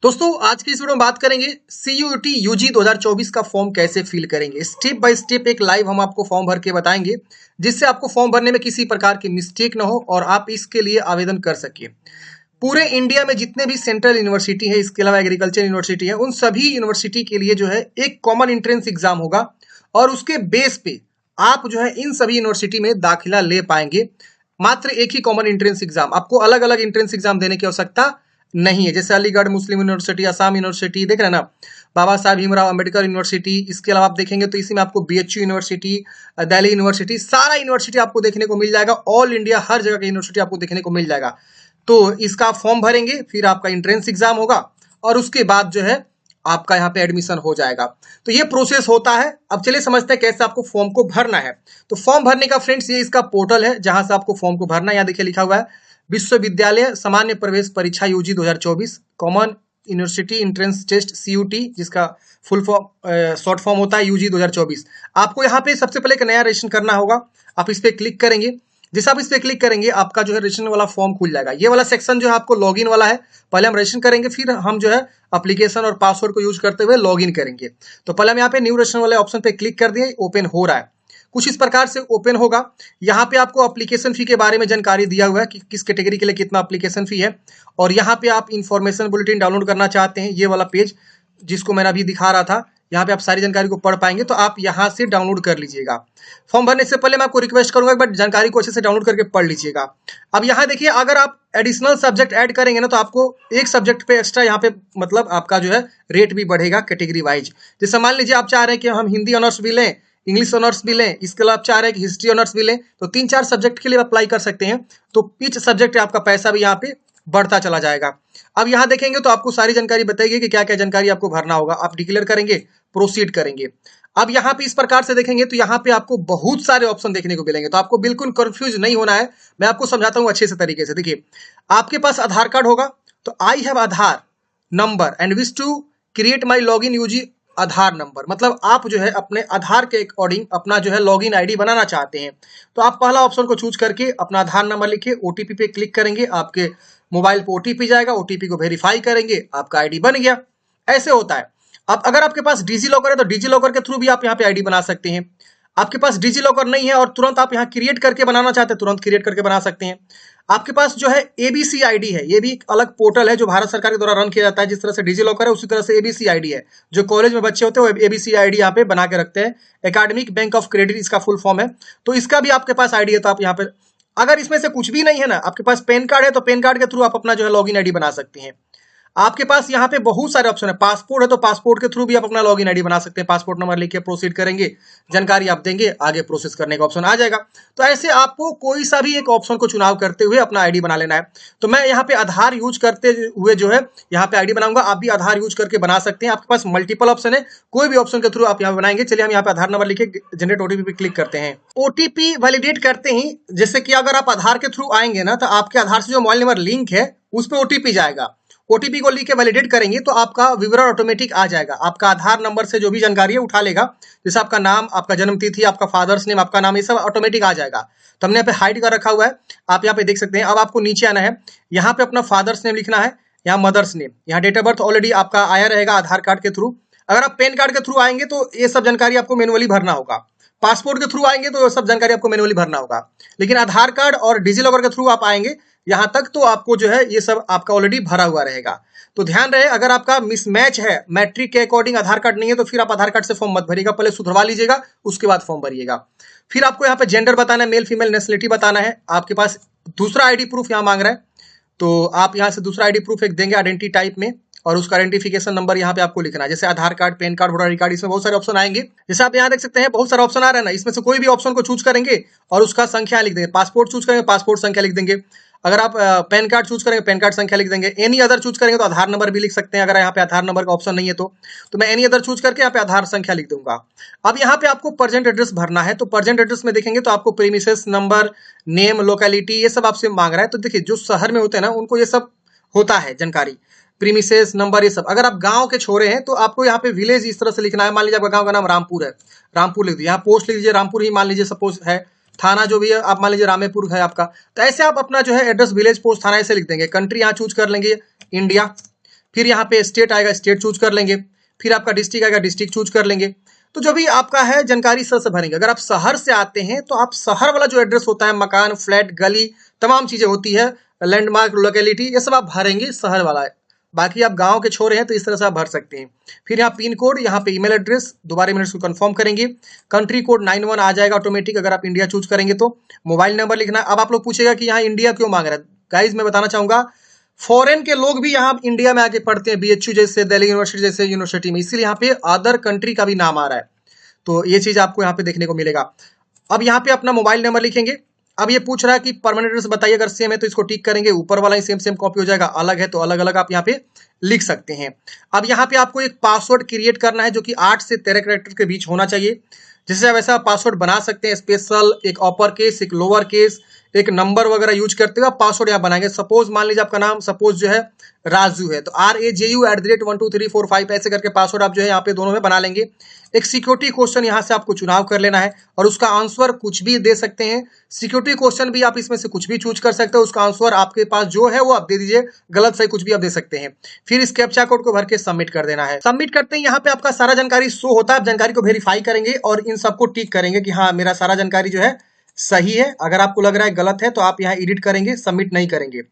दोस्तों आज की इस वीडियो में बात करेंगे सीयूईटी यूजी 2024 का फॉर्म कैसे फिल करेंगे। स्टेप बाय स्टेप एक लाइव हम आपको फॉर्म भर के बताएंगे जिससे आपको फॉर्म भरने में किसी प्रकार की मिस्टेक ना हो और आप इसके लिए आवेदन कर सके। पूरे इंडिया में जितने भी सेंट्रल यूनिवर्सिटी है, इसके अलावा एग्रीकल्चर यूनिवर्सिटी है, उन सभी यूनिवर्सिटी के लिए जो है एक कॉमन एंट्रेंस एग्जाम होगा और उसके बेस पे आप जो है इन सभी यूनिवर्सिटी में दाखिला ले पाएंगे। मात्र एक ही कॉमन एंट्रेंस एग्जाम, आपको अलग अलग एंट्रेंस एग्जाम देने की आवश्यकता नहीं है। जैसे अलीगढ़ मुस्लिम यूनिवर्सिटी, असम यूनिवर्सिटी, देख रहे हैं ना, बाबा साहब भीमराव अंबेडकर यूनिवर्सिटी। इसके अलावा आप देखेंगे तो इसी में आपको बीएचयू यूनिवर्सिटी, दिल्ली यूनिवर्सिटी, सारा यूनिवर्सिटी आपको देखने को मिल जाएगा। ऑल इंडिया हर जगह का यूनिवर्सिटी आपको देखने को मिल जाएगा। तो इसका फॉर्म भरेंगे, फिर आपका एंट्रेंस एग्जाम होगा और उसके बाद जो है आपका यहाँ पे एडमिशन हो जाएगा। तो ये प्रोसेस होता है। अब चलिए समझते हैं कैसे आपको फॉर्म को भरना है। तो फॉर्म भरने का फ्रेंड्स ये इसका पोर्टल है जहां से आपको फॉर्म को भरना है। यहाँ देखिए लिखा हुआ है विश्वविद्यालय सामान्य प्रवेश परीक्षा UG 2024 common university entrance test CUET, जिसका फुल फॉर्म शॉर्ट फॉर्म होता है यूजी 2024। आपको यहाँ पे सबसे पहले एक नया रजिस्ट्रेशन करना होगा। आप इस पे क्लिक करेंगे। जैसे आप इस पे क्लिक करेंगे आपका जो है रजिस्ट्रेशन वाला फॉर्म खुल जाएगा। ये वाला सेक्शन जो है आपको लॉगिन वाला है। पहले हम रजिस्ट्रेशन करेंगे, फिर हम जो है एप्लीकेशन और पासवर्ड को यूज करते हुए लॉगिन करेंगे। तो पहले हम यहाँ पे न्यू रजिस्ट्रेशन वाले ऑप्शन पे क्लिक कर दिए, ओपन हो रहा है। कुछ इस प्रकार से ओपन होगा। यहाँ पे आपको एप्लीकेशन फी के बारे में जानकारी दिया हुआ है कि किस कैटेगरी के लिए कितना एप्लीकेशन फी है। और यहाँ पे आप इंफॉर्मेशन बुलेटिन डाउनलोड करना चाहते हैं, ये वाला पेज जिसको मैंने अभी दिखा रहा था, यहाँ पे आप सारी जानकारी को पढ़ पाएंगे, तो आप यहाँ से डाउनलोड कर लीजिएगा। फॉर्म भरने से पहले मैं आपको रिक्वेस्ट करूंगा एक बार जानकारी को अच्छे से डाउनलोड करके पढ़ लीजिएगा। अब यहाँ देखिए, अगर आप एडिशनल सब्जेक्ट ऐड करेंगे ना तो आपको एक सब्जेक्ट पे एक्स्ट्रा यहाँ पे मतलब आपका जो है रेट भी बढ़ेगा कैटेगरी वाइज। जैसे मान लीजिए आप चाह रहे हैं कि हम हिंदी ऑनर्स भी लें, इंग्लिश ऑनर्स भी लें, इसके अलावा आप चाह रहे हैं कि हिस्ट्री ऑनर्स भी लें, तो 3-4 सब्जेक्ट के लिए अप्लाई कर सकते हैं। तो ईच सब्जेक्ट आपका पैसा भी यहाँ पे बढ़ता चला जाएगा। अब यहाँ देखेंगे तो आपको सारी जानकारी बताएगी कि क्या क्या जानकारी आपको भरना होगा। आप डिक्लेयर करेंगे, प्रोसीड करेंगे। अब यहाँ पे इस प्रकार से देखेंगे तो यहाँ पे आपको बहुत सारे ऑप्शन देखने को मिलेंगे, तो आपको बिल्कुल कंफ्यूज नहीं होना है। मैं आपको समझाता हूँ अच्छे से तरीके से। देखिए, आपके पास आधार कार्ड होगा, तो I have Aadhaar number and wish to create my log in UG Aadhaar number, मतलब आप जो है अपने आधार के अकॉर्डिंग अपना जो है लॉगिन आईडी बनाना चाहते हैं। तो आप पहला ऑप्शन को चूज करके अपना आधार नंबर लिखिए, ओटीपी पे क्लिक करेंगे, आपके मोबाइल पे ओटीपी जाएगा, ओटीपी को वेरीफाई करेंगे, आपका आईडी बन गया। ऐसे होता है। अब अगर आपके पास डिजी लॉकर है तो डिजी लॉकर के थ्रू भी आप यहाँ पे आईडी बना सकते हैं। आपके पास डिजी लॉकर नहीं है और तुरंत आप यहाँ क्रिएट करके बनाना चाहते हैं, तुरंत क्रिएट करके बना सकते हैं। आपके पास जो है एबीसी आईडी है, ये भी एक अलग पोर्टल है जो भारत सरकार के द्वारा रन किया जाता है। जिस तरह से डिजी लॉकर है उसी तरह से एबीसी आईडी है। जो कॉलेज में बच्चे होते हैं वो एबीसी आईडी यहाँ पे बना के रखते हैं। एकेडमिक बैंक ऑफ क्रेडिट इसका फुल फॉर्म है। तो इसका भी आपके पास आईडी है, तो आप यहाँ पे, अगर इसमें से कुछ भी नहीं है ना, आपके पास पैन कार्ड है तो पैन कार्ड के थ्रू आप अपना जो है लॉगिन आईडी बना सकते हैं। आपके पास यहाँ पे बहुत सारे ऑप्शन है। पासपोर्ट है तो पासपोर्ट के थ्रू भी आप अपना लॉगिन आईडी बना सकते हैं। पासपोर्ट नंबर लिख के प्रोसीड करेंगे, जानकारी आप देंगे, आगे प्रोसेस करने का ऑप्शन आ जाएगा। तो ऐसे आपको कोई सा भी एक ऑप्शन को चुनाव करते हुए अपना आईडी बना लेना है। तो मैं यहाँ पे आधार यूज करते हुए जो है यहाँ पे आईडी बनाऊंगा। आप भी आधार यूज करके बना सकते हैं। आपके पास मल्टीपल ऑप्शन है, कोई भी ऑप्शन के थ्रू आप यहाँ बनाएंगे। चलिए हम यहाँ पे आधार नंबर लिखे जनरेट ओटीपी पे क्लिक करते हैं। ओटीपी वैलिडेट करते ही, जैसे कि अगर आप आधार के थ्रू आएंगे ना तो आपके आधार से जो मोबाइल नंबर लिंक है उस पर ओटीपी जाएगा। ओटीपी को लिख के वैलिडेट करेंगे तो आपका विवरण ऑटोमेटिक आ जाएगा। आपका आधार नंबर से जो भी जानकारी है उठा लेगा, जैसे आपका नाम, आपका जन्म तिथि, आपका फादर्स नेम, आपका नाम, ये सब ऑटोमेटिक आ जाएगा। तो हमने यहाँ पे हाइड कर रखा हुआ है, आप यहाँ पे देख सकते हैं। अब आपको नीचे आना है, यहाँ पे अपना फादर्स नेम लिखना है, यहाँ मदर्स नेम, यहाँ डेट ऑफ बर्थ ऑलरेडी आपका आया रहेगा आधार कार्ड के थ्रू। अगर आप पैन कार्ड के थ्रू आएंगे तो ये सब जानकारी आपको मैनुअली भरना होगा। पासपोर्ट के थ्रू आएंगे तो सब जानकारी आपको मैनुअली भरना होगा। लेकिन आधार कार्ड और डिजी लॉकर के थ्रू आप आएंगे यहां तक तो आपको जो है ये सब आपका ऑलरेडी भरा हुआ रहेगा। तो ध्यान रहे, अगर आपका मिसमैच है, मैट्रिक के अकॉर्डिंग आधार कार्ड नहीं है, तो फिर आप आधार कार्ड से फॉर्म मत भरिएगा, पहले सुधरवा लीजिएगा, उसके बाद फॉर्म भरिएगा। फिर आपको यहाँ पे जेंडर बताना है, मेल फीमेल, नेशनलिटी बताना है। आपके पास दूसरा आईडी प्रूफ यहाँ मांग रहा है, तो आप यहाँ से दूसरा आईडी प्रूफ एक देंगे आइडेंटिटी टाइप में, और उसका आइडेंटिफिकेशन नंबर यहाँ पे आपको लिखना है। जैसे Aadhaar card, PAN card, voter I card, इसमें बहुत सारे ऑप्शन आएंगे। जैसे आप यहाँ देख सकते हैं बहुत सारे ऑप्शन आ रहे हैं ना, इसमें से कोई भी ऑप्शन को चूज करेंगे और उसका संख्या लिख देंगे। पासपोर्ट चूज करेंगे, पासपोर्ट संख्या लिख देंगे। अगर आप पैन कार्ड चूज करेंगे, पैन कार्ड संख्या लिख देंगे। एनी अदर चूज करेंगे तो आधार नंबर भी लिख सकते हैं, अगर यहाँ पे आधार नंबर का ऑप्शन नहीं है तो मैं एनी अदर चूज करके यहाँ पे आधार संख्या लिख दूंगा। अब यहाँ पे आपको प्रेजेंट एड्रेस भरना है, तो प्रेजेंट एड्रेस में देखेंगे तो आपको प्रीमिसेस नंबर, नेम, लोकेलिटी, ये सब आपसे मांग रहा है। तो देखिए, जो शहर में होते हैं ना उनको ये सब होता है जानकारी, प्रीमिसेस नंबर, ये सब। अगर आप गांव के छोरे हैं तो आपको यहाँ पे विलेज इस तरह से लिखना है। मान लीजिए आपका गांव का नाम रामपुर है, रामपुर लिख दीजिए। यहाँ पोस्ट लिख दीजिए रामपुर ही मान लीजिए सपोज है। थाना जो भी है आप मान लीजिए रामेपुर है आपका, तो ऐसे आप अपना जो है एड्रेस विलेज पोस्ट थाना ऐसे लिख देंगे। कंट्री यहाँ चूज कर लेंगे इंडिया, फिर यहाँ पे स्टेट आएगा, स्टेट चूज कर लेंगे। फिर आपका डिस्ट्रिक्ट आएगा, डिस्ट्रिक्ट चूज कर लेंगे। तो जो भी आपका है जानकारी सर से भरेंगे। अगर आप शहर से आते हैं तो आप शहर वाला जो एड्रेस होता है, मकान, फ्लैट, गली, तमाम चीजें होती है, लैंडमार्क, लोकेलिटी, ये सब आप भरेंगे शहर वाला है। बाकी आप गांव के छोरे हैं तो इस तरह से आप भर सकते हैं। फिर यहाँ पिन कोड, यहाँ पे ईमेल एड्रेस, दोबारा ईमेल को कंफर्म करेंगे। कंट्री कोड 91 आ जाएगा ऑटोमेटिक अगर आप इंडिया चूज करेंगे तो। मोबाइल नंबर लिखना है। अब आप लोग पूछेगा कि यहाँ इंडिया क्यों मांग रहा है। गाइज मैं बताना चाहूंगा, फॉरेन के लोग भी यहाँ इंडिया में आके पढ़ते हैं, बीएचयू जैसे, दिल्ली यूनिवर्सिटी जैसे यूनिवर्सिटी में, इसीलिए यहाँ पे अदर कंट्री का भी नाम आ रहा है। तो ये चीज आपको यहाँ पे देखने को मिलेगा। अब यहाँ पे अपना मोबाइल नंबर लिखेंगे। अब ये पूछ रहा है कि परमानेंट एड्रेस बताइए, अगर सेम है तो इसको टिक करेंगे, ऊपर वाला ही सेम सेम कॉपी हो जाएगा, अलग है तो अलग अलग आप यहाँ पे लिख सकते हैं। अब यहाँ पे आपको एक पासवर्ड क्रिएट करना है जो कि 8 से 13 कैरेक्टर के बीच होना चाहिए। जैसे वैसा पासवर्ड बना सकते हैं, स्पेशल, एक अपर केस, एक लोअर केस, एक नंबर वगैरह यूज करते हुए आप पासवर्ड यहाँ बनाएंगे। सपोज मान लीजिए आपका नाम सपोज जो है राजू है, तो RAJU@12345 ऐसे करके पासवर्ड आप जो है यहाँ पे दोनों में बना लेंगे। एक सिक्योरिटी क्वेश्चन यहाँ से आपको चुनाव कर लेना है और उसका आंसर कुछ भी दे सकते हैं। सिक्योरिटी क्वेश्चन भी आप इसमें से कुछ भी चूज कर सकते हो, उसका आंसर आपके पास जो है वो आप दे दीजिए, गलत सही कुछ भी आप दे सकते हैं। फिर इस कैप्चा कोड को भर के सबमिट कर देना है। सबमिट करते ही यहाँ पे आपका सारा जानकारी शो होता है। आप जानकारी को वेरीफाई करेंगे और इन सबको टिक करेंगे कि हाँ मेरा सारा जानकारी जो है सही है। अगर आपको लग रहा है गलत है तो आप यहाँ एडिट करेंगे, सबमिट नहीं करेंगे।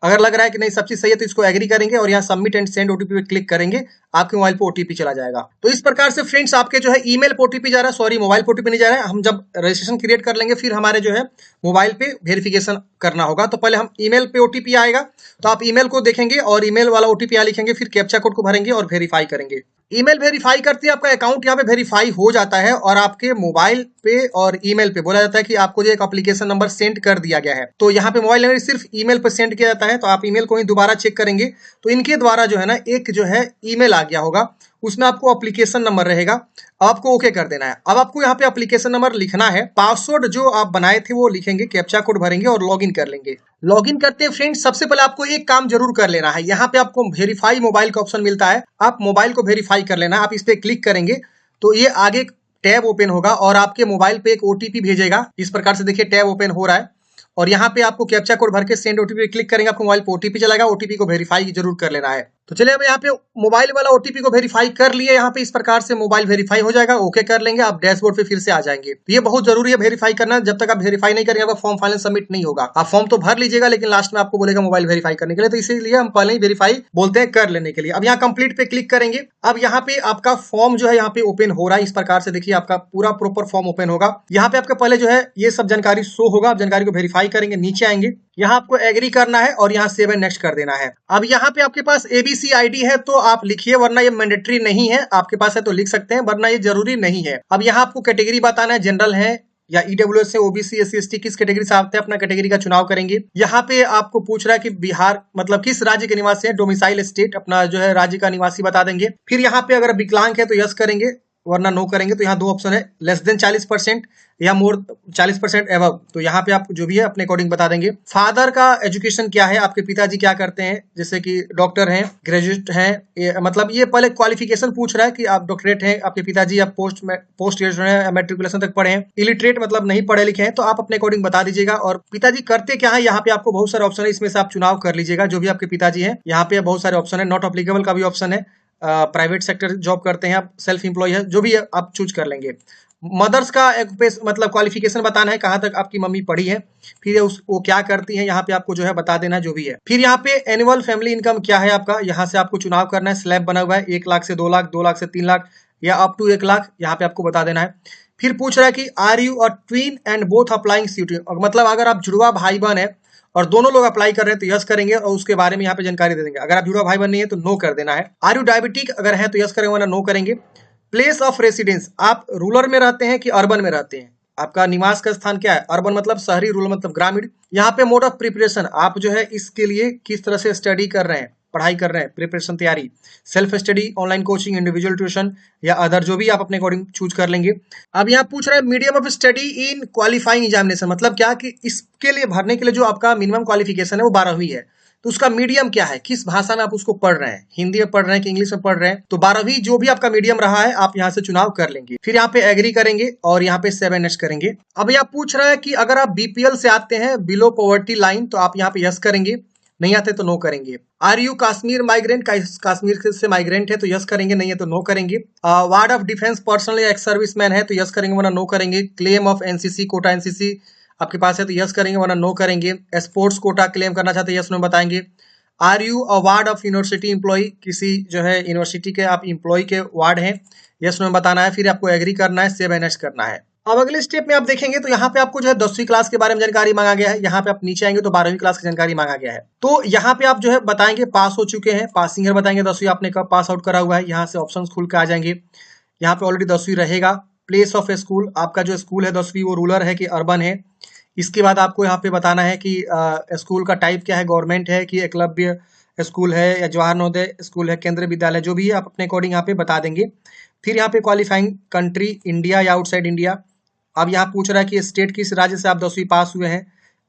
अगर लग रहा है कि नहीं सब चीज सही है तो इसको एग्री करेंगे और यहाँ सबमिट एंड सेंड ओटीपी पे क्लिक करेंगे, आपके मोबाइल पे ओटीपी चला जाएगा। तो इस प्रकार से फ्रेंड्स आपके जो है ईमेल पे ओटीपी जा रहा है, सॉरी मोबाइल पे ओटीपी नहीं जा रहा है। हम जब रजिस्ट्रेशन क्रिएट कर लेंगे फिर हमारे जो है मोबाइल पे वेरिफिकेशन करना होगा। तो पहले हम ईमेल पे ओटीपी आएगा तो आप ईमेल को देखेंगे और ईमेल वाला ओटीपी यहाँ लिखेंगे, फिर कैप्चा कोड को भरेंगे और वेरीफाई करेंगे। ईमेल वेरीफाई करते ही आपका अकाउंट यहाँ पे वेरीफाई हो जाता है और आपके मोबाइल पे और ईमेल पे बोला जाता है कि आपको जो एक एप्लीकेशन नंबर सेंड कर दिया गया है। तो यहाँ पे मोबाइल नंबर सिर्फ ईमेल पे सेंड किया जाता है, तो आप ईमेल को ही दोबारा चेक करेंगे तो इनके द्वारा जो है ना एक जो है ईमेल आ गया होगा, उसमें आपको एप्लीकेशन नंबर रहेगा, आपको ओके कर देना है। अब आपको यहाँ पे एप्लीकेशन नंबर लिखना है, पासवर्ड जो आप बनाए थे वो लिखेंगे, कैप्चा कोड भरेंगे और लॉगिन कर लेंगे। लॉगिन करते हैं फ्रेंड्स, सबसे पहले आपको एक काम जरूर कर लेना है। यहाँ पे आपको वेरीफाई मोबाइल का ऑप्शन मिलता है, आप मोबाइल को वेरीफाई कर लेना। आप इस पे क्लिक करेंगे तो ये आगे टैब ओपन होगा और आपके मोबाइल पे एक ओटीपी भेजेगा। इस प्रकार से देखिए टैब ओपन हो रहा है और यहाँ पे आपको कैप्चा कोड भर के सेंड ओटीपी क्लिक करेंगे, आपको मोबाइल पे ओटीपी चलेगा। ओटीपी को वेरीफाई जरूर कर लेना है। तो चलिए अब यहाँ पे मोबाइल वाला ओटीपी को वेरीफाई कर लिए। यहाँ पे इस प्रकार से मोबाइल वेरीफाई हो जाएगा, ओके कर लेंगे, आप डैशबोर्ड पे फिर से आ जाएंगे। तो ये बहुत जरूरी है वेरीफाई करना, जब तक आप वेरीफाई नहीं करेंगे आपका फॉर्म फाइनल सबमिट नहीं होगा। आप फॉर्म तो भर लीजिएगा लेकिन लास्ट में आपको बोलेगा मोबाइल वेरीफाई करने के लिए, तो इसीलिए हम पहले ही वेरीफाई बोलते हैं कर लेने के लिए। अब यहाँ कंप्लीट पे क्लिक करेंगे। अब यहाँ पे आपका फॉर्म जो है यहाँ पे ओपन हो रहा है। इस प्रकार से देखिए आपका पूरा प्रॉपर फॉर्म ओपन होगा। यहाँ पे आपका पहले जो है ये सब जानकारी शो होगा, आप जानकारी को वेरीफाई करेंगे, नीचे आएंगे, यहाँ आपको एग्री करना है और यहाँ सेव एंड नेक्स्ट कर देना है। अब यहाँ पे आपके पास एबीसी आईडी है तो आप लिखिए, वरना ये मैंडेटरी नहीं है। आपके पास है तो लिख सकते हैं, वरना ये जरूरी नहीं है। अब यहाँ आपको कैटेगरी बताना है, जनरल है या ईडब्ल्यूएस है, ओबीसी, एससी, एसटी, किस कैटेगरी से आते हैं अपना कैटेगरी का चुनाव करेंगे। यहाँ पे आपको पूछ रहा है कि बिहार मतलब किस राज्य के निवासी है, डोमिसाइल स्टेट अपना जो है राज्य का निवासी बता देंगे। फिर यहाँ पे अगर विकलांग है तो यस करेंगे, वरना नो करेंगे। तो यहाँ दो ऑप्शन है, लेस देन 40% या मोर 40% एबव। तो यहाँ पे आप जो भी है अपने अकॉर्डिंग बता देंगे। फादर का एजुकेशन क्या है, आपके पिताजी क्या करते हैं, जैसे कि डॉक्टर हैं, ग्रेजुएट हैं, मतलब ये पहले क्वालिफिकेशन पूछ रहा है कि आप डॉक्टरेट हैं, आपके पिताजी, आप पोस्ट ग्रेजुएट हैं, मेट्रिकुलेशन तक पढ़े हैं, इलिटरेट मतलब नहीं पढ़े लिखे हैं, तो आप अपने अकॉर्डिंग बता दीजिएगा। और पिताजी करते क्या है, यहाँ पे आपको बहुत सारे ऑप्शन है, इसमें से आप चुनाव कर लीजिएगा जो भी आपके पिताजी है। यहाँ पे बहुत सारे ऑप्शन है, नॉट अप्लीकेबल का भी ऑप्शन है, प्राइवेट सेक्टर जॉब करते हैं आप, सेल्फ एम्प्लॉय है, जो भी है आप चूज कर लेंगे। मदर्स का मतलब क्वालिफिकेशन बताना है, कहाँ तक आपकी मम्मी पढ़ी है, फिर वो क्या करती है, यहाँ पे आपको जो है बता देना जो भी है। फिर यहाँ पे एनुअल फैमिली इनकम क्या है आपका, यहाँ से आपको चुनाव करना है। स्लैब बना हुआ है 1 लाख से 2 लाख, 2 लाख से 3 लाख या अप टू 1 लाख, यहाँ पे आपको बता देना है। फिर पूछ रहा है कि are you a twin and both applying seat, मतलब अगर आप जुड़वा भाई बहन है और दोनों लोग अप्लाई कर रहे हैं तो यस करेंगे और उसके बारे में यहाँ पे जानकारी दे देंगे। अगर आप जुड़वा भाई बहन नहीं है तो नो कर देना है। आर यू डायबिटिक अगर है तो यस करेंगे, वरना नो करेंगे। प्लेस ऑफ रेसिडेंस, आप रूरल में रहते हैं कि अर्बन में रहते हैं, आपका निवास का स्थान क्या है, अर्बन मतलब शहरी, रूरल मतलब ग्रामीण। यहाँ पे मोड ऑफ प्रिपरेशन, आप जो है इसके लिए किस तरह से स्टडी कर रहे हैं, पढ़ाई कर रहे हैं, प्रिपरेशन तैयारी, self study, online coaching, individual tuition या अदर, जो भी आप अपने अकॉर्डिंग चूज कर लेंगे। अब यहाँ पूछ रहा है medium of study in qualifying examination, मतलब क्या कि इसके लिए भरने के लिए जो आपका मिनिमम क्वालिफिकेशन है वो 12वीं है, तो उसका मीडियम क्या है, किस भाषा में आप उसको पढ़ रहे हैं, हिंदी में पढ़ रहे हैं कि इंग्लिश में पढ़ रहे हैं। तो 12वीं जो भी आपका मीडियम रहा है आप यहाँ से चुनाव कर लेंगे। फिर यहाँ पे एग्री करेंगे और यहाँ पे 7 नेक्स्ट करेंगे। अब यहाँ पूछ रहा है कि अगर आप बीपीएल से आते हैं, बिलो पॉवर्टी लाइन, तो आप यहाँ पे यस करेंगे। नहीं आते तो नो करेंगे। Are you Kashmir migrant, Kashmir से माइग्रेंट है तो यस करेंगे, नहीं है तो नो करेंगे। वार्ड ऑफ डिफेंस पर्सनल या एक्स सर्विसमैन है तो यस करेंगे वरना नो करेंगे। Claim of NCC quota NCC आपके पास है तो यस करेंगे वरना नो करेंगे। स्पोर्ट्स कोटा क्लेम करना चाहते हैं यस नो बताएंगे। Are you a ward of university employ, किसी जो है यूनिवर्सिटी के आप एम्प्लॉय के वार्ड हैं, यस नो बताना है। फिर आपको एग्री करना है, सेव एंड नेक्स्ट करना है। अब अगले स्टेप में आप देखेंगे तो यहाँ पे आपको जो है 10वीं क्लास के बारे में जानकारी मांगा गया है। यहाँ पे आप नीचे आएंगे तो 12वीं क्लास की जानकारी मांगा गया है। तो यहाँ पे आप जो है बताएंगे पास हो चुके हैं, पासिंग ईयर बताएंगे 10वीं आपने कब पास आउट करा हुआ है। यहाँ से ऑप्शन खुल के आ जाएंगे। यहाँ पे ऑलरेडी 10वीं रहेगा। प्लेस ऑफ स्कूल, आपका जो स्कूल है 10वीं वो रूरल है कि अर्बन है। इसके बाद आपको यहाँ पे बताना है कि स्कूल का टाइप क्या है, गवर्नमेंट है कि एकलव्य स्कूल है या जवाहर नवोदय स्कूल है, केंद्रीय विद्यालय, जो भी है आप अपने अकॉर्डिंग यहाँ पे बता देंगे। फिर यहाँ पे क्वालिफाइंग कंट्री इंडिया या आउटसाइड इंडिया। अब यहाँ पूछ रहा है कि स्टेट किस राज्य से आप 10वीं पास हुए हैं।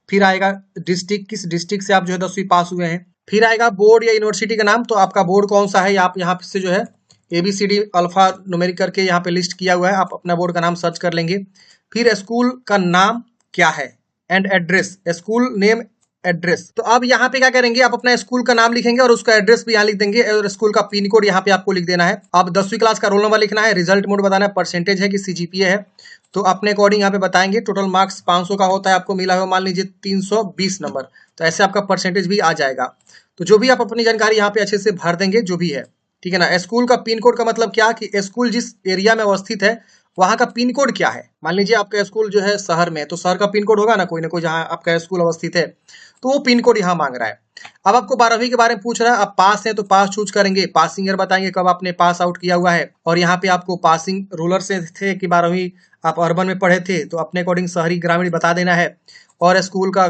फिर आएगा डिस्ट्रिक्ट, किस डिस्ट्रिक्ट से आप जो है 10वीं पास हुए हैं। फिर आएगा बोर्ड या यूनिवर्सिटी का नाम, तो आपका बोर्ड कौन सा है आप यहाँ से जो है ABCD अल्फा न्यूमेरिक करके यहाँ पे लिस्ट किया हुआ है, आप अपना बोर्ड का नाम सर्च कर लेंगे। फिर स्कूल का नाम क्या है and address, school name address. तो अब यहाँ पे क्या करेंगे, आप अपना स्कूल का नाम लिखेंगे और उसका एड्रेस भी यहाँ लिख देंगे और स्कूल का पिन कोड यहाँ पे आपको लिख देना है। अब 10वीं क्लास का रोल नंबर लिखना है, रिजल्ट मोड बताना है, परसेंटेज है कि CGPA है। तो अपने अकॉर्डिंग यहाँ पे बताएंगे। टोटल मार्क्स 500 का होता है, आपको मिला हुआ मान लीजिए 320 नंबर, तो ऐसे आपका परसेंटेज भी आ जाएगा। तो जो भी आप अपनी जानकारी यहाँ पे अच्छे से भर देंगे जो भी है, ठीक है ना। स्कूल का पिन कोड का मतलब क्या कि स्कूल जिस एरिया में अवस्थित है वहां का पिन कोड क्या है। मान लीजिए आपका स्कूल जो है शहर में, तो शहर का पिन कोड होगा ना कोई जहां आपका स्कूल अवस्थित है, तो वो पिन कोड यहाँ मांग रहा है। अब आपको 12वीं के बारे में पूछ रहा है, आप पास हैं तो पास चूज करेंगे, पासिंग ईयर बताएंगे कब आपने पास आउट किया हुआ है, और यहाँ पे आपको पासिंग रूरल से थे कि 12वीं आप अर्बन में पढ़े थे, तो अपने अकॉर्डिंग शहरी ग्रामीण बता देना है और स्कूल का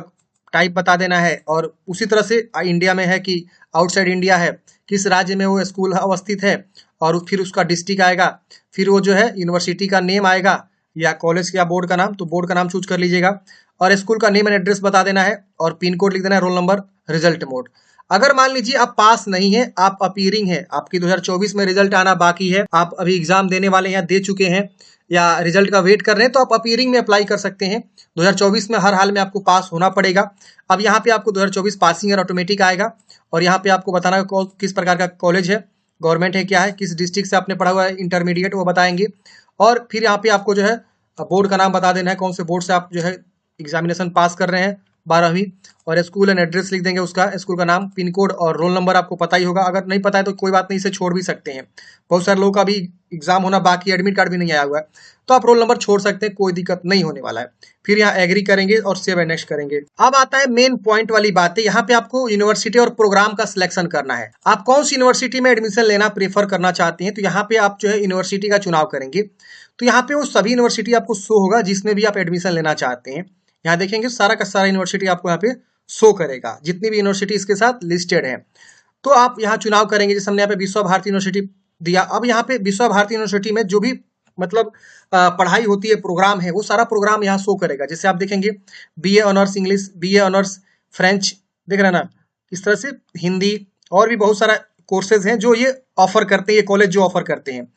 टाइप बता देना है। और उसी तरह से इंडिया में है कि आउटसाइड इंडिया है, किस राज्य में वो स्कूल अवस्थित है, और फिर उसका डिस्ट्रिक्ट आएगा। फिर वो जो है यूनिवर्सिटी का नेम आएगा या कॉलेज या बोर्ड का नाम, तो बोर्ड का नाम चूज कर लीजिएगा और स्कूल का नेम एंड एड्रेस बता देना है और पिन कोड लिख देना है, रोल नंबर, रिजल्ट मोड। अगर मान लीजिए आप पास नहीं है, आप अपीयरिंग है, आपकी 2024 में रिजल्ट आना बाकी है, आप अभी एग्जाम देने वाले हैं, दे चुके हैं या रिजल्ट का वेट कर रहे हैं, तो आप अपीयरिंग में अप्लाई कर सकते हैं। 2024 में हर हाल में आपको पास होना पड़ेगा। अब यहाँ पे आपको 2024 पासिंग ईयर ऑटोमेटिक आएगा और यहाँ पे आपको बताना किस प्रकार का कॉलेज है, गवर्नमेंट है क्या है, किस डिस्ट्रिक्ट से आपने पढ़ा हुआ है, इंटरमीडिएट वो बताएंगे। और फिर यहाँ पे आपको जो है बोर्ड का नाम बता देना है, कौन से बोर्ड से आप जो है एग्जामिनेशन पास कर रहे हैं 12वीं, और स्कूल एंड एड्रेस लिख देंगे उसका, स्कूल का नाम, पिन कोड और रोल नंबर आपको पता ही होगा। अगर नहीं पता है तो कोई बात नहीं, इसे छोड़ भी सकते हैं। बहुत सारे लोगों का भी एग्जाम होना बाकी, एडमिट कार्ड भी नहीं आया हुआ है, तो आप रोल नंबर छोड़ सकते हैं, कोई दिक्कत नहीं होने वाला है। फिर यहाँ एग्री करेंगे और सेव एंड नेक्स्ट करेंगे। अब आता है मेन पॉइंट वाली बात है, यहाँ पे आपको यूनिवर्सिटी और प्रोग्राम का सिलेक्शन करना है। आप कौन सी यूनिवर्सिटी में एडमिशन लेना प्रेफर करना चाहते हैं, तो यहाँ पे आप जो है यूनिवर्सिटी का चुनाव करेंगे। तो यहाँ पे वो सभी यूनिवर्सिटी आपको शो होगा जिसमें भी आप एडमिशन लेना चाहते हैं। यहाँ देखेंगे सारा का सारा यूनिवर्सिटी आपको यहाँ पे शो करेगा, जितनी भी यूनिवर्सिटी इसके साथ लिस्टेड है। तो आप यहाँ चुनाव करेंगे। जैसे हमने यहाँ पे विश्व भारती यूनिवर्सिटी दिया। अब यहाँ पे विश्व भारती यूनिवर्सिटी में जो भी मतलब पढ़ाई होती है, प्रोग्राम है, वो सारा प्रोग्राम यहाँ शो करेगा। जैसे आप देखेंगे BA honours English, BA honours French, देख रहे हैं ना, इस तरह से हिंदी, और भी बहुत सारा कोर्सेज हैं जो ये ऑफर करते हैं, ये कॉलेज जो ऑफर करते हैं।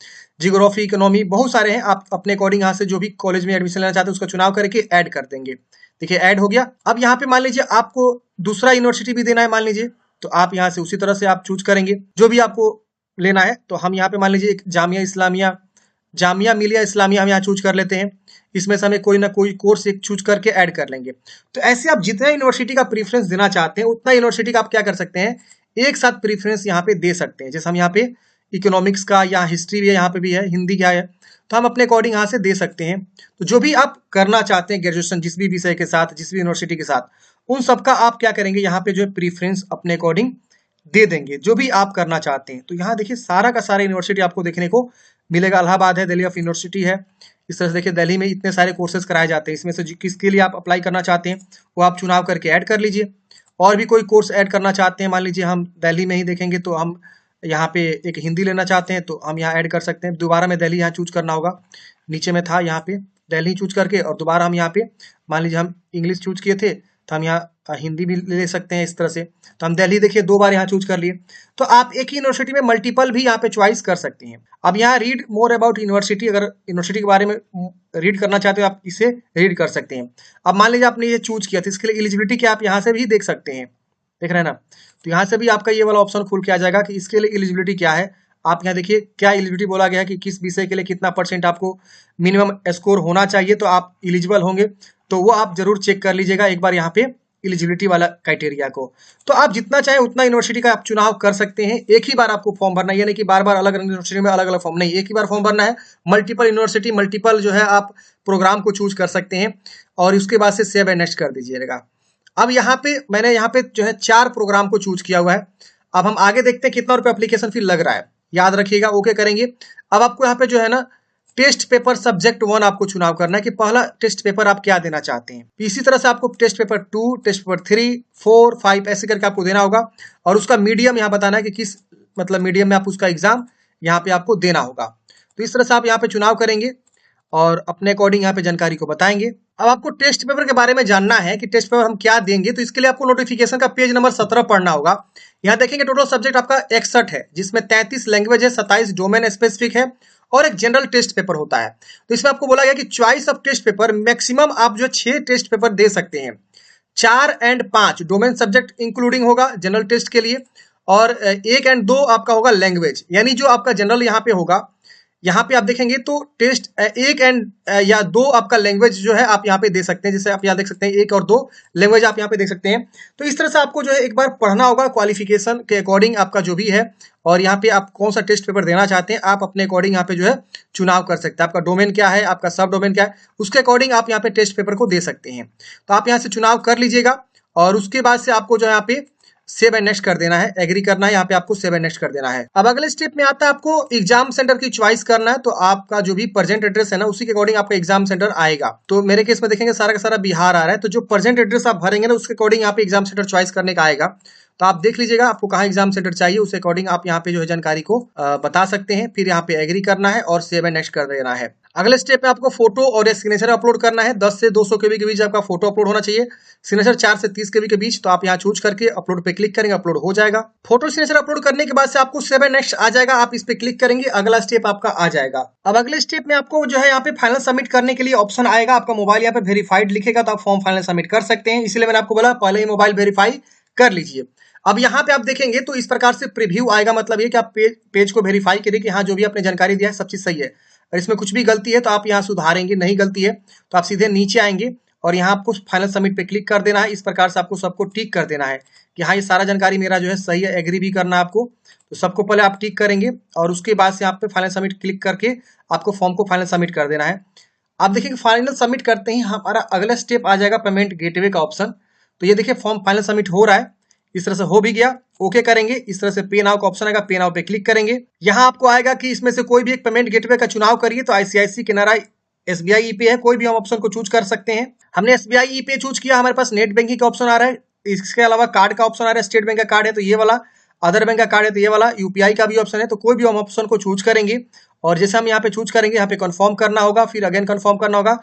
जियोग्राफी, इकोनॉमी, बहुत सारे हैं। आप अपने अकॉर्डिंग यहाँ से जो भी कॉलेज में एडमिशन लेना चाहते हैं उसका चुनाव करके ऐड कर देंगे। देखिए ऐड हो गया। अब यहाँ पे मान लीजिए आपको दूसरा यूनिवर्सिटी भी देना है, मान लीजिए, तो आप यहाँ से उसी तरह से आप चूज करेंगे जो भी आपको लेना है। तो हम यहाँ पे मान लीजिए एक जामिया मिलिया इस्लामिया हम यहाँ चूज कर लेते हैं। इसमें से हमें कोई ना कोई कोर्स एक चूज करके ऐड कर लेंगे। तो ऐसे आप जितना यूनिवर्सिटी का प्रीफरेंस देना चाहते हैं उतना यूनिवर्सिटी का आप क्या कर सकते हैं, एक साथ प्रीफरेंस यहाँ पे दे सकते हैं। जैसे हम यहाँ पे इकोनॉमिक्स का या हिस्ट्री भी है, यहाँ पे भी है, हिंदी क्या है, तो हम अपने अकॉर्डिंग यहाँ से दे सकते हैं। तो जो भी आप करना चाहते हैं ग्रेजुएशन जिस भी विषय के साथ, जिस भी यूनिवर्सिटी के साथ, उन सबका आप क्या करेंगे, यहाँ पे जो है प्रीफरेंस अपने अकॉर्डिंग दे देंगे जो भी आप करना चाहते हैं। तो यहाँ देखिए सारा का सारा यूनिवर्सिटी आपको देखने को मिलेगा। इलाहाबाद है, दिल्ली ऑफ यूनिवर्सिटी है। इस तरह से देखिए दिल्ली में इतने सारे कोर्सेज कराए जाते हैं। इसमें से किसके लिए आप अप्लाई करना चाहते हैं वो आप चुनाव करके ऐड कर लीजिए। और भी कोई कोर्स ऐड करना चाहते हैं, मान लीजिए हम दिल्ली में ही देखेंगे तो हम यहाँ पे एक हिंदी लेना चाहते हैं तो हम यहाँ ऐड कर सकते हैं। दोबारा में दिल्ली यहाँ चूज करना होगा, नीचे में था यहाँ पे दिल्ली चूज करके, और दोबारा हम यहाँ पे मान लीजिए हम इंग्लिश चूज किए थे तो हम यहाँ हिंदी भी ले सकते हैं। इस तरह से तो हम दिल्ली देखिए 2 बार यहाँ चूज कर लिए। तो आप एक ही यूनिवर्सिटी में मल्टीपल भी यहाँ पे चॉइस कर सकते हैं। अब यहाँ रीड मोर अबाउट यूनिवर्सिटी, अगर यूनिवर्सिटी के बारे में रीड करना चाहते हो आप इसे रीड कर सकते हैं। अब मान लीजिए आपने ये चूज किया तो इसके लिए एलिजिबिलिटी क्या आप यहाँ से भी देख सकते हैं। देख रहे हैं ना। तो यहाँ से भी आपका ये वाला ऑप्शन खुल के आ जाएगा कि इसके लिए एलिजिबिलिटी क्या है। आप यहाँ देखिए क्या एलिजिबिलिटी बोला गया है कि किस विषय के लिए कितना % आपको मिनिमम स्कोर होना चाहिए तो आप एलिजिबल होंगे। तो वो आप जरूर चेक कर लीजिएगा एक बार यहाँ पे एलिजिबिलिटी वाला क्राइटेरिया को। तो आप जितना चाहे उतना यूनिवर्सिटी का आप चुनाव कर सकते हैं। एक ही बार आपको फॉर्म भरना है, यानी कि बार बार अलग अलग यूनिवर्सिटी में अलग अलग फॉर्म नहीं, एक ही बार फॉर्म भरना है। मल्टीपल यूनिवर्सिटी मल्टीपल जो है आप प्रोग्राम को चूज कर सकते हैं और उसके बाद से सेव एंड नेक्स्ट कर दीजिएगा। अब यहाँ पे मैंने यहाँ पे जो है 4 प्रोग्राम को चूज किया हुआ है। अब हम आगे देखते हैं कितना रुपये एप्लीकेशन फी लग रहा है। याद रखिएगा, ओके करेंगे। अब आपको यहाँ पे जो है ना टेस्ट पेपर सब्जेक्ट 1 आपको चुनाव करना है कि पहला टेस्ट पेपर आप क्या देना चाहते हैं। इसी तरह से आपको टेस्ट पेपर 2, टेस्ट पेपर 3, 4, 5 ऐसे करके आपको देना होगा और उसका मीडियम यहाँ बताना है कि किस मतलब मीडियम में आप उसका एग्जाम यहाँ पे आपको देना होगा। तो इस तरह से आप यहाँ पे चुनाव करेंगे और अपने अकॉर्डिंग यहाँ पे जानकारी को बताएंगे। अब आपको टेस्ट पेपर के बारे में जानना है कि टेस्ट पेपर हम क्या देंगे, तो इसके लिए आपको नोटिफिकेशन का पेज नंबर 17 पढ़ना होगा। यहाँ देखेंगे टोटल सब्जेक्ट आपका 61 है, जिसमें 33 लैंग्वेज है, 27 डोमेन स्पेसिफिक है और एक जनरल टेस्ट पेपर होता है। तो इसमें आपको बोला गया कि choice of test paper maximum आप जो 6 टेस्ट पेपर दे सकते हैं। 4 और 5 डोमेन सब्जेक्ट इंक्लूडिंग होगा जनरल टेस्ट के लिए और 1 और 2 आपका होगा लैंग्वेज, यानी जो आपका जनरल यहाँ पे होगा। यहाँ पे आप देखेंगे तो टेस्ट 1 या 2 आपका लैंग्वेज जो है आप यहाँ पे दे सकते हैं। जैसे आप यहाँ देख सकते हैं 1 और 2 लैंग्वेज आप यहाँ पे देख सकते हैं। तो इस तरह से आपको जो है एक बार पढ़ना होगा क्वालिफिकेशन के अकॉर्डिंग आपका जो भी है और यहाँ पे आप कौन सा टेस्ट पेपर देना चाहते हैं आप अपने अकॉर्डिंग यहाँ पे जो है चुनाव कर सकते हैं। आपका डोमेन क्या है, आपका सब डोमेन क्या है, उसके अकॉर्डिंग आप यहाँ पे टेस्ट पेपर को दे सकते हैं। तो आप यहाँ से चुनाव कर लीजिएगा और उसके बाद से आपको जो है यहाँ पे सेव एंड नेक्स्ट कर देना है, एग्री करना है। यहाँ पे आपको सेव एंड नेक्स्ट कर देना है। अब अगले स्टेप में आता है आपको एग्जाम सेंटर की चॉइस करना है। तो आपका जो भी प्रेजेंट एड्रेस है ना उसी के अकॉर्डिंग आपका एग्जाम सेंटर आएगा। तो मेरे केस में देखेंगे सारा का सारा बिहार आ रहा है, तो जो प्रेजेंट एड्रेस आप भरेंगे ना उसके अकॉर्डिंग यहाँ पे एग्जाम सेंटर चॉइस करने का आएगा। तो आप देख लीजिएगा आपको कहाँ एग्जाम सेंटर चाहिए, उस अकॉर्डिंग आप यहाँ पे जो है जानकारी को बता सकते हैं। फिर यहाँ पे एग्री करना है और सेव एंड नेक्स्ट कर देना है। अगले स्टेप में आपको फोटो और सिग्नेचर अपलोड करना है। 10 से 200 केबी के बीच आपका फोटो अपलोड होना चाहिए, सिग्नेचर 4 से 30 केबी के बीच। तो आप यहाँ चूज करके अपलोड पे क्लिक करेंगे, अपलोड हो जाएगा। फोटो सिग्नेचर अपलोड करने के बाद से आपको सेव एंड नेक्स्ट आ जाएगा, आप इस पे क्लिक करेंगे, अगला स्टेप आपका आ जाएगा। अब अगले स्टेप में आपको जो है यहाँ पे फाइनल सबमिट करने के लिए ऑप्शन आएगा। आपका मोबाइल यहाँ पे वेरीफाइड लिखेगा तो आप फॉर्म फाइनल सबमिट कर सकते हैं। इसलिए मैंने आपको बोला पहले ही मोबाइल वेरीफाई कर लीजिए। अब यहाँ पे आप देखेंगे तो इस प्रकार से प्रीव्यू आएगा, मतलब ये कि आप पेज को वेरीफाई करिए कि हाँ जो भी आपने जानकारी दिया है सब चीज सही है। और इसमें कुछ भी गलती है तो आप यहाँ सुधारेंगे, नहीं गलती है तो आप सीधे नीचे आएंगे और यहाँ आपको फाइनल सबमिट पे क्लिक कर देना है। इस प्रकार से आपको सबको टिक कर देना है कि हाँ ये सारा जानकारी मेरा जो है सही है। एग्री भी करना है आपको, तो सबको पहले आप टिक करेंगे और उसके बाद से आप पे फाइनल सबमिट क्लिक करके आपको फॉर्म को फाइनल सबमिट कर देना है। आप देखिए फाइनल सबमिट करते ही हमारा अगला स्टेप आ जाएगा पेमेंट गेटवे का ऑप्शन। तो ये देखिए फॉर्म फाइनल सबमिट हो रहा है, इस तरह से हो भी गया, ओके करेंगे। इस तरह से पे नाउ का ऑप्शन आएगा, पे नाउ पे क्लिक करेंगे। यहाँ आपको आएगा कि इसमें से कोई भी एक पेमेंट गेटवे का चुनाव करिए। तो आईसीआईसी, कैनरा, एसबीआई ईपे है, कोई भी हम ऑप्शन को चूज कर सकते हैं। हमने एसबीआई ईपे चूज किया, हमारे पास नेट बैंकिंग का ऑप्शन आ रहा है, इसके अलावा कार्ड का ऑप्शन आ रहा है। स्टेट बैंक का कार्ड है तो ये वाला, अदर बैंक का कार्ड है तो ये वाला, यूपीआई का भी ऑप्शन है। तो कोई भी हम ऑप्शन को चूज करेंगे और जैसे हम यहाँ पे चूज करेंगे यहाँ पे कंफर्म करना होगा, फिर अगेन कंफर्म करना होगा।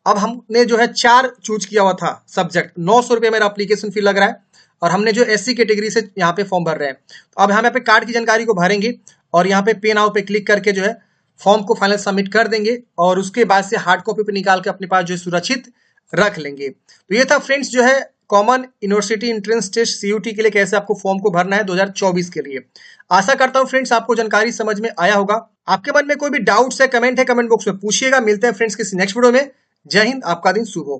अब हमने जो है 4 चूज किया हुआ था सब्जेक्ट, 900 रुपये मेरा एप्लीकेशन फी लग रहा है और हमने जो एससी कैटेगरी से यहाँ पे फॉर्म भर रहे हैं। तो अब हम यहाँ पे कार्ड की जानकारी को भरेंगे और यहाँ पे पे नाउ पे क्लिक करके जो है फॉर्म को फाइनल सबमिट कर देंगे और उसके बाद से हार्ड कॉपी पे निकाल के अपने पास जो है सुरक्षित रख लेंगे। तो ये था फ्रेंड्स जो है common university entrance test CUET के लिए कैसे आपको फॉर्म को भरना है 2024 के लिए। आशा करता हूँ फ्रेंड्स आपको जानकारी समझ में आया होगा। आपके मन में कोई भी डाउट्स है, कमेंट बॉक्स में पूछिएगा। मिलते हैं फ्रेंड्स किसी नेक्स्ट वीडियो में। जय हिंद, आपका दिन शुभ हो।